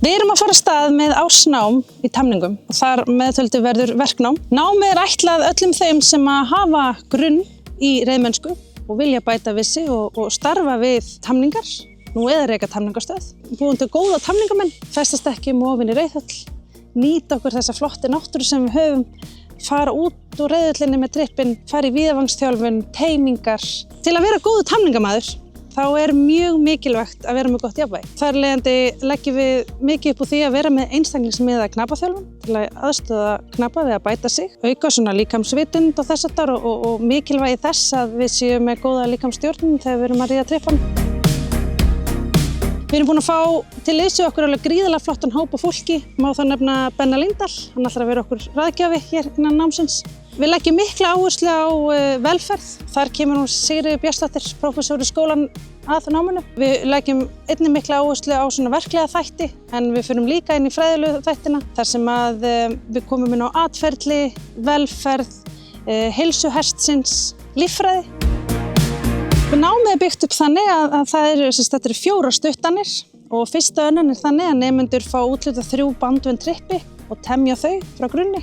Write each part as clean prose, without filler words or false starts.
Við erum að fara af stað með ársnám í tamningum og þar meðtöldu verður verknám. Námið ætlað öllum þeim sem að hafa grunn í reiðmennsku og vilja bæta við sig og starfa við tamningar, nú eða reka tamningastöð. Búum til góða tamningamenn, festast ekki um ofin í reiðhöll, nýta okkur þessa flotti náttúru sem við höfum, fara út úr reiðhöllinni með trippin, fara í víðavangsþjálfun, teymingar. Til að vera góður tamningamaður þá mjög mikilvægt að vera með gott jafnvægi. Þar leiðandi leggjum við mikið upp úr því að vera með einstaklingsmiðaða knapaþjálfun til að aðstoða knapa við að bæta sig, auka svona líkamsvitund og þess háttar og mikilvægi þess að við séum með góða líkamsstjórn þegar við erum að ríða trippan. Við erum búin að fá til liðs við okkur alveg gríðarlega flottan hóp af fólki. Má þá nefna Benna Líndal, hann ætlar að vera okkur ráðgjafi hér innan námsins. Við leggjum mikla áherslu á velferð. Þar kemur hún Sigríður Björnsdóttir, prófessor í skólann að náminu. Við leggjum einnig mikla áherslu á svona verklega þætti, en við förum líka inn í fræðilegu þættina, þar sem að við komum inn á atferli, velferð, heilsu hestsins, líffræði. Námið byggt upp þannig að það eru 4 stuttanir og fyrsta önnin þannig að nemendur fá úthlutað 3 bandvönd trippi og temja þau frá grunni.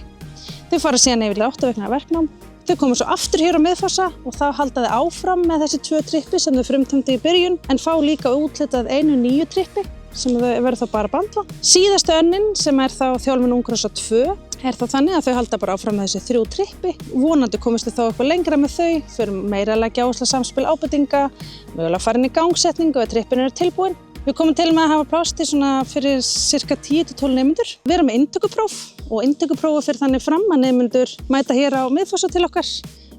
Þau fara síðan yfirlega 8 vikna verknám. Þau koma svo aftur hér á Miðfossa og þá halda þau áfram með þessi 2 trippi sem þau frumtömdu í byrjun en fá líka úthlutað 1 nýju trippi sem þau verður þá bara bandla. Síðasta önnin sem þá þjálfun Ungrása 2 þá þannig að þau halda bara áfram með þessi 3 trippi. Vonandi komist þau þá eitthvað lengra með þau, förum meira að leggja áherslu á samspil ábendinga, mögulega fara inn í gangsetningu ef trippin eru tilbúin. Við komum til með að hafa pláss til svona fyrir cirka 10 til 12 nemendur. Við erum með inntökupróf og inntökuprófið fer þannig fram að nemendur mæta hér á Miðfossa til okkar.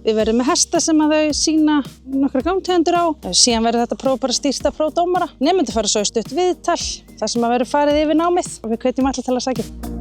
Við verðum með hesta sem að þau sýna nokkra gangtegundir á. Síðan verður þetta próf bara stýrt af prófdómara. Nemendur fara svo í stutt viðtal þar sem að verður farið yfir námið og við hvetjum alla til að sækja.